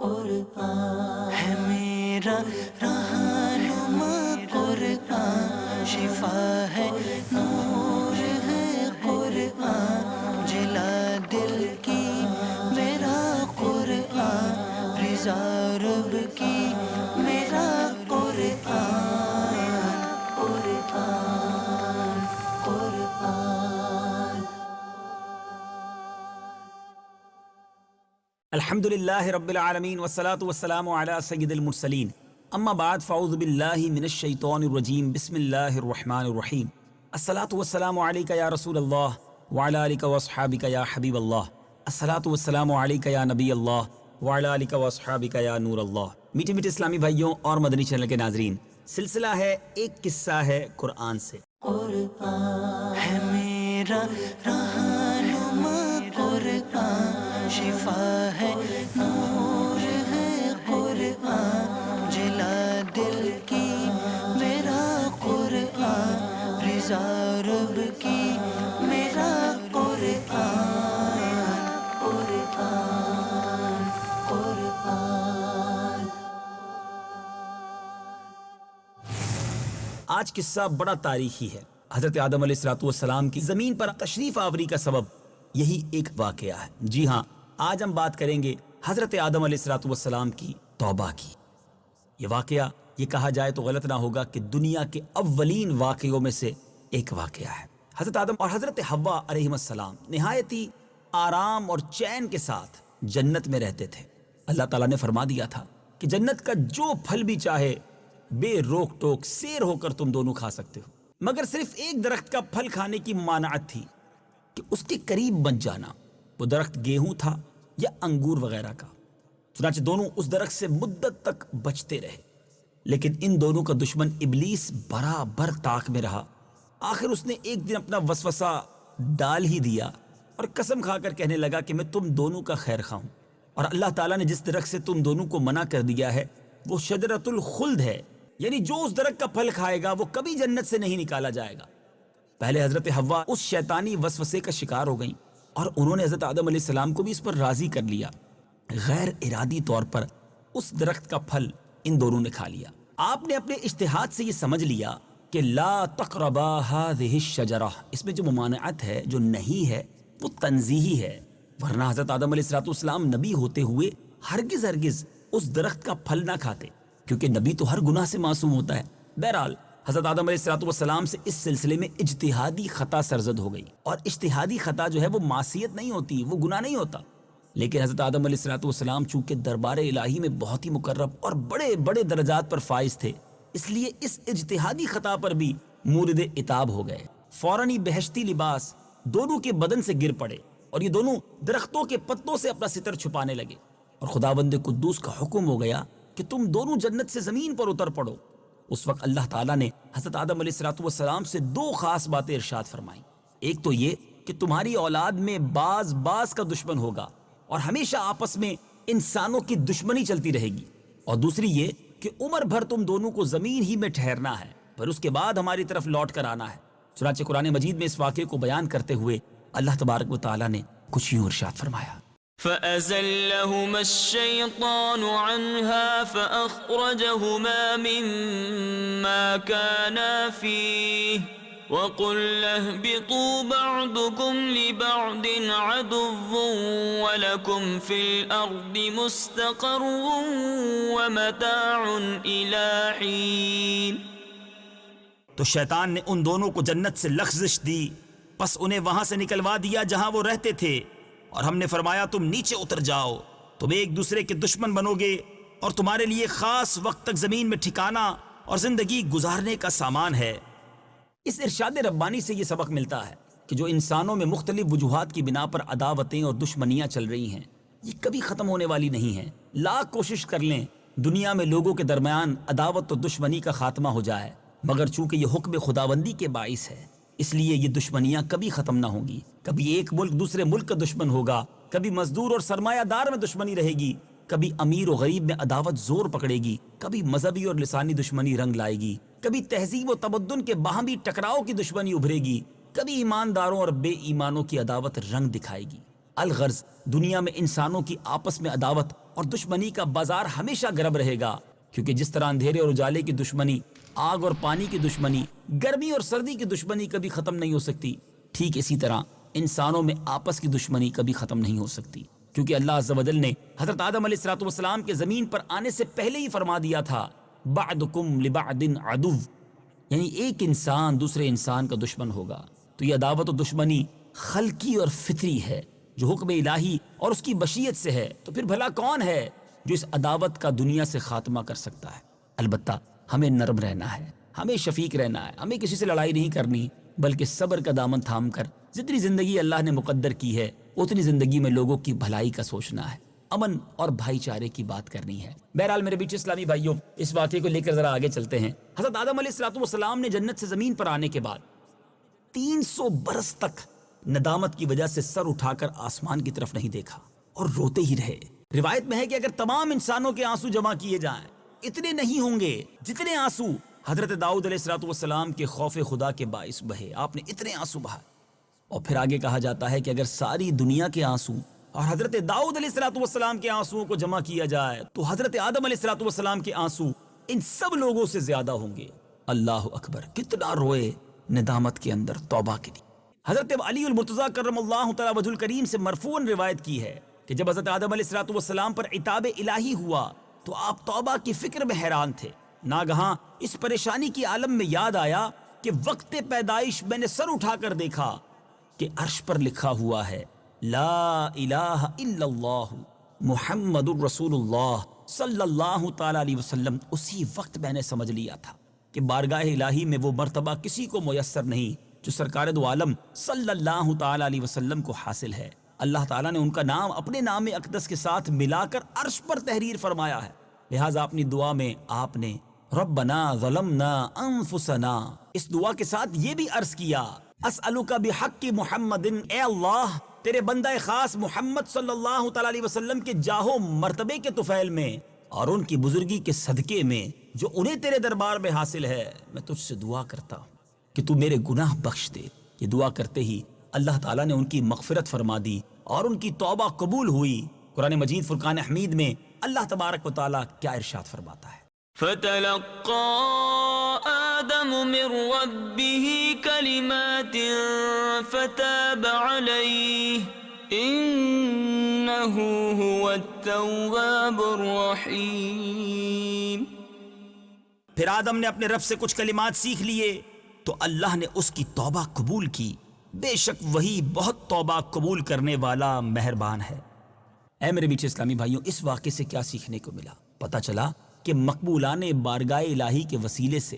قرآن ہے میرا رہنما، قرآن شفا ہے، نور ہے قرآن، جلا دل کی میرا قرآن، رضا رب کی میرا قرآن، قرآن قرآن۔ الحمد للہ رب العالمین والصلاة والسلام علی سید المرسلین، اما بعد فاعوذ باللہ من الشیطان الرجیم، بسم اللہ الرحمن الرحیم۔ الصلاة والسلام علیک یا رسول اللہ وعلی آلک واصحابک یا حبیب اللہ، الصلاة والسلام علیک یا نبی اللہ وعلی آلک واصحابک یا نور اللہ۔ میٹھے میٹھے اسلامی بھائیوں اور مدنی چینل کے ناظرین، سلسلہ ہے ایک قصہ ہے قرآن سے۔ قرآن ہے میرا رہنما، قرآن شفا ہے، نور ہے قرآن، جلا دل کی میرا قرآن، رضا رب کی میرا قرآن، قرآن قرآن۔ آج قصہ بڑا تاریخی ہے۔ حضرت آدم علیہ السلام کی زمین پر تشریف آوری کا سبب یہی ایک واقعہ ہے۔ جی ہاں، آج ہم بات کریں گے حضرت آدم علیہ السلام کی توبہ کی۔ یہ واقعہ، یہ کہا جائے تو غلط نہ ہوگا کہ دنیا کے اولین واقعوں میں سے ایک واقعہ ہے۔ حضرت آدم اور حضرت حوا علیہ السلام نہایت ہی آرام اور چین کے ساتھ جنت میں رہتے تھے۔ اللہ تعالیٰ نے فرما دیا تھا کہ جنت کا جو پھل بھی چاہے بے روک ٹوک سیر ہو کر تم دونوں کھا سکتے ہو، مگر صرف ایک درخت کا پھل کھانے کی مانعت تھی کہ اس کے قریب بن جانا۔ وہ درخت گیہوں تھا یا انگور وغیرہ کا۔ چنانچہ دونوں اس درخت سے مدت تک بچتے رہے، لیکن ان دونوں کا دشمن ابلیس برابر طاق میں رہا۔ آخر اس نے ایک دن اپنا وسوسہ ڈال ہی دیا اور قسم کھا کر کہنے لگا کہ میں تم دونوں کا خیر خواہ ہوں، اور اللہ تعالیٰ نے جس درخت سے تم دونوں کو منع کر دیا ہے وہ شجرۃ الخلد ہے، یعنی جو اس درخت کا پھل کھائے گا وہ کبھی جنت سے نہیں نکالا جائے گا۔ پہلے حضرت حوا اس شیطانی وسوسے کا شکار ہو گئیں اور انہوں نے حضرت آدم علیہ السلام کو بھی اس پر راضی کر لیا۔ غیر ارادی طور پر اس درخت کا پھل ان دونوں نے کھا لیا۔ آپ نے اپنے اجتہاد سے یہ سمجھ لیا کہ لا تقربا هذه الشجرہ، اس میں جو ممانعت ہے، جو نہیں ہے، وہ تنزیہی ہے، ورنہ حضرت آدم علیہ السلام نبی ہوتے ہوئے ہرگز اس درخت کا پھل نہ کھاتے، کیونکہ نبی تو ہر گناہ سے معصوم ہوتا ہے۔ بہرحال حضرت آدم علیہ السلام سے اس سلسلے میں اجتہادی خطا سرزد ہو گئی، اور اجتہادی خطا جو ہے وہ معصیت نہیں ہوتی، وہ گناہ نہیں ہوتا۔ لیکن حضرت آدم علیہ السلام چونکہ دربار الہی میں بہت ہی مقرب اور بڑے بڑے درجات پر فائز تھے، اس لیے اس اجتہادی خطا پر بھی مورد عتاب ہو گئے۔ فوراً ہی بہشتی لباس دونوں کے بدن سے گر پڑے اور یہ دونوں درختوں کے پتوں سے اپنا ستر چھپانے لگے، اور خداوند قدوس کا حکم ہو گیا کہ تم دونوں جنت سے زمین پر اتر پڑو۔ اس وقت اللہ تعالیٰ نے حضرت آدم علیہ السلام سے دو خاص باتیں ارشاد فرمائیں۔ ایک تو یہ کہ تمہاری اولاد میں باز کا دشمن ہوگا اور ہمیشہ آپس میں انسانوں کی دشمنی چلتی رہے گی، اور دوسری یہ کہ عمر بھر تم دونوں کو زمین ہی میں ٹھہرنا ہے، پھر اس کے بعد ہماری طرف لوٹ کر آنا ہے۔ چنانچہ قرآن مجید میں اس واقعے کو بیان کرتے ہوئے اللہ تبارک و تعالیٰ نے کچھ یوں ارشاد فرمایا۔ فَأَزَلَّهُمَا الشَّيْطَانُ عَنْهَا فَأَخْرَجَهُمَا مِمَّا كَانَا فِيهِ وَقُلْنَا اهْبِطُوا بَعْضُكُمْ لِبَعْضٍ عَدُوٌّ وَلَكُمْ فِي الْأَرْضِ مُسْتَقَرٌّ وَمَتَاعٌ إِلَىٰ حِينٍ۔ تو شیطان نے ان دونوں کو جنت سے لغزش دی، پس انہیں وہاں سے نکلوا دیا جہاں وہ رہتے تھے، اور ہم نے فرمایا تم نیچے اتر جاؤ، تم ایک دوسرے کے دشمن بنو گے، اور تمہارے لیے خاص وقت تک زمین میں ٹھکانا اور زندگی گزارنے کا سامان ہے۔ اس ارشاد ربانی سے یہ سبق ملتا ہے کہ جو انسانوں میں مختلف وجوہات کی بنا پر عداوتیں اور دشمنیاں چل رہی ہیں، یہ کبھی ختم ہونے والی نہیں ہیں۔ لاکھ کوشش کر لیں دنیا میں لوگوں کے درمیان عداوت و دشمنی کا خاتمہ ہو جائے، مگر چونکہ یہ حکم خداوندی کے باعث ہے، اس لیے یہ دشمنیاں کبھی ختم نہ ہوں گی۔ کبھی ایک ملک دوسرے ملک کا دشمن ہوگا، کبھی مزدور اور سرمایہ دار میں دشمنی رہے گی، کبھی امیر و غریب میں عداوت زور پکڑے گی، کبھی مذہبی اور لسانی دشمنی رنگ لائے گی، کبھی تہذیب و تمدن کے باہمی ٹکراؤ کی دشمنی ابھرے گی، کبھی ایمانداروں اور بے ایمانوں کی عداوت رنگ دکھائے گی۔ الغرض دنیا میں انسانوں کی آپس میں عداوت اور دشمنی کا بازار ہمیشہ گرم رہے گا، کیونکہ جس طرح اندھیرے اور اجالے کی دشمنی، آگ اور پانی کی دشمنی، گرمی اور سردی کی دشمنی کبھی ختم نہیں ہو سکتی، ٹھیک اسی طرح انسانوں میں آپس کی دشمنی کبھی ختم نہیں ہو سکتی، کیونکہ اللہ عز و جل نے حضرت آدم علیہ الصلوۃ والسلام کے زمین پر آنے سے پہلے ہی فرما دیا تھا بعدکم لبعد عدو، یعنی ایک انسان دوسرے انسان کا دشمن ہوگا۔ تو یہ عداوت و دشمنی خلقی اور فطری ہے جو حکم الہی اور اس کی مشیت سے ہے، تو پھر بھلا کون ہے جو اس عداوت کا دنیا سے خاتمہ کر سکتا ہے؟ البتہ ہمیں نرم رہنا ہے، ہمیں شفیق رہنا ہے، ہمیں کسی سے لڑائی نہیں کرنی، بلکہ صبر کا دامن تھام کر جتنی زندگی اللہ نے مقدر کی ہے اتنی زندگی میں لوگوں کی بھلائی کا سوچنا ہے، امن اور بھائی چارے کی بات کرنی ہے۔ بہرحال میرے بیچ اسلامی بھائیوں، اس واقعے کو لے کر ذرا آگے چلتے ہیں۔ حضرت آدم علیہ الصلوۃ والسلام نے جنت سے زمین پر آنے کے بعد 300 برس تک ندامت کی وجہ سے سر اٹھا کر آسمان کی طرف نہیں دیکھا اور روتے ہی رہے۔ روایت میں ہے کہ اگر تمام انسانوں کے آنسو جمع کیے جائیں اتنے نہیں ہوں گے جتنے آنسو حضرت داؤد علیہ الصلوۃ والسلام کے خوف خدا کے باعث بہے۔ آپ نے اتنے آنسو بہائے، اور پھر آگے کہا جاتا ہے کہ اگر ساری دنیا کے آنسو اور حضرت داؤد علیہ الصلوۃ والسلام کے آنسوؤں کو جمع کیا جائے تو حضرت آدم علیہ الصلوۃ والسلام کے آنسو ان سب لوگوں سے زیادہ ہوں گے۔ اللہ اکبر، کتنا روئے ندامت کے اندر توبہ کے لیے۔ حضرت علی المرتضیٰ کرم اللہ تعالی وجہ الکریم سے مرفوعاً روایت کی ہے کہ جب حضرت آدم علیہ الصلوۃ والسلام پر عتاب الہی ہوا تو آپ توبہ کی فکر میں حیران تھے۔ ناگہاں اس پریشانی کی عالم میں یاد آیا کہ وقت پیدائش میں نے سر اٹھا کر دیکھا کہ عرش پر لکھا ہوا ہے لا الہ الا اللہ محمد الرسول اللہ صلی اللہ تعالی علیہ وسلم۔ اسی وقت میں نے سمجھ لیا تھا کہ بارگاہ الہی میں وہ مرتبہ کسی کو میسر نہیں جو سرکار دو عالم صلی اللہ تعالی علیہ وسلم کو حاصل ہے۔ اللہ تعالیٰ نے ان کا نام اپنے نام اقدس کے ساتھ ملا کر عرش پر تحریر فرمایا ہے، لہٰذا اپنی دعا میں آپ نے ربنا ظلمنا انفسنا اس دعا کے ساتھ یہ بھی عرض کیا اسألک بحق محمد، اے اللہ تیرے بندہ خاص محمد صلی اللہ تعالی علیہ وسلم کے جاہو مرتبے کے طفیل میں اور ان کی بزرگی کے صدقے میں جو انہیں تیرے دربار میں حاصل ہے، میں تجھ سے دعا کرتا ہوں کہ تو میرے گناہ بخش دے۔ یہ دعا کرتے ہی اللہ تعالیٰ نے ان کی مغفرت فرما دی اور ان کی توبہ قبول ہوئی۔ قرآن مجید فرقان حمید میں اللہ تبارک و تعالیٰ کیا ارشاد فرماتا ہے؟ فتلقى آدم من ربه كلمات فتاب عليه إنه هو التواب الرحيم۔ پھر آدم نے اپنے رب سے کچھ کلمات سیکھ لیے تو اللہ نے اس کی توبہ قبول کی، بے شک وہی بہت توبہ قبول کرنے والا مہربان ہے۔ اے میرے بیچ اسلامی بھائیوں، اس واقعے سے کیا سیکھنے کو ملا؟ پتہ چلا کہ مقبولان بارگاہ الہی کے وسیلے سے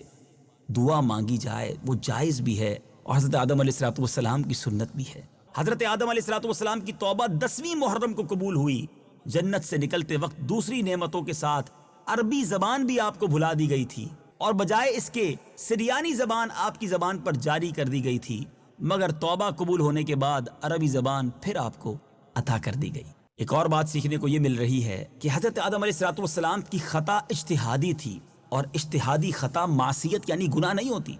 دعا مانگی جائے وہ جائز بھی ہے اور حضرت آدم علیہ الصلوۃ والسلام کی سنت بھی ہے۔ حضرت آدم علیہ الصلوۃ والسلام کی توبہ 10ویں محرم کو قبول ہوئی۔ جنت سے نکلتے وقت دوسری نعمتوں کے ساتھ عربی زبان بھی آپ کو بھلا دی گئی تھی اور بجائے اس کے سریانی زبان آپ کی زبان پر جاری کر دی گئی تھی، مگر توبہ قبول ہونے کے بعد عربی زبان پھر آپ کو عطا کر دی گئی۔ ایک اور بات سیکھنے کو یہ مل رہی ہے کہ حضرت آدم علیہ الصلوۃ والسلام کی خطا اجتہادی تھی اور اجتہادی خطا معصیت یعنی گناہ نہیں ہوتی،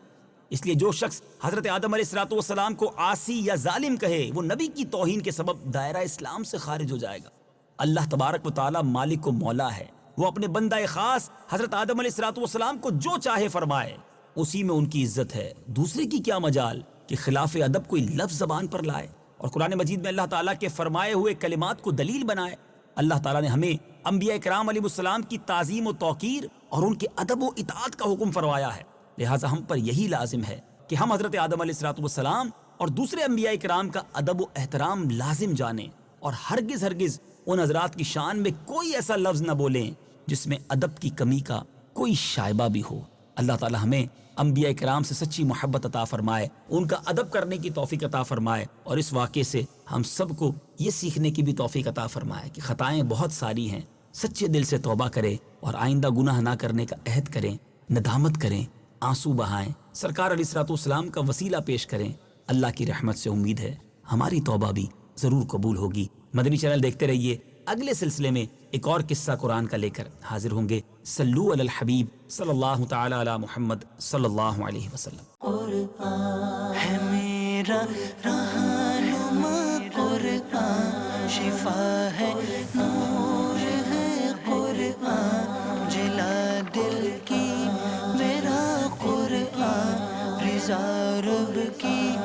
اس لیے جو شخص حضرت آدم علیہ الصلوۃ والسلام کو عاصی یا ظالم کہے وہ نبی کی توہین کے سبب دائرہ اسلام سے خارج ہو جائے گا۔ اللہ تبارک و تعالی مالک و مولا ہے، وہ اپنے بندہ خاص حضرت آدم علیہ الصلوۃ والسلام کو جو چاہے فرمائے، اسی میں ان کی عزت ہے۔ دوسرے کی کیا مجال کہ خلاف ادب کوئی لفظ زبان پر لائے اور قرآن مجید میں اللہ تعالیٰ کے فرمائے ہوئے کلمات کو دلیل بنائے۔ اللہ تعالیٰ نے ہمیں انبیاء کرام علیہ السلام کی تعظیم و توقیر اور ان کے ادب و اطاعت کا حکم فرمایا ہے، لہٰذا ہم پر یہی لازم ہے کہ ہم حضرت آدم علیہ الصلوۃ والسلام اور دوسرے انبیاء کرام کا ادب و احترام لازم جانیں اور ہرگز ان حضرات کی شان میں کوئی ایسا لفظ نہ بولیں جس میں ادب کی کمی کا کوئی شائبہ بھی ہو۔ اللہ تعالیٰ ہمیں انبیاء کرام سے سچی محبت عطا فرمائے، ان کا ادب کرنے کی توفیق عطا فرمائے، اور اس واقعے سے ہم سب کو یہ سیکھنے کی بھی توفیق عطا فرمائے کہ خطائیں بہت ساری ہیں، سچے دل سے توبہ کریں اور آئندہ گناہ نہ کرنے کا عہد کریں، ندامت کریں، آنسو بہائیں، سرکار علیہ الصلوۃ والسلام کا وسیلہ پیش کریں۔ اللہ کی رحمت سے امید ہے ہماری توبہ بھی ضرور قبول ہوگی۔ مدنی چینل دیکھتے رہیے، اگلے سلسلے میں ایک اور قصہ قرآن کا لے کر حاضر ہوں گے۔ صلو علی الحبیب صلی اللہ تعالی علی محمد صلی اللہ علیہ وسلم۔ قرآن ہے میرا رہنما، قرآن شفا ہے، نور ہے رضا رب کی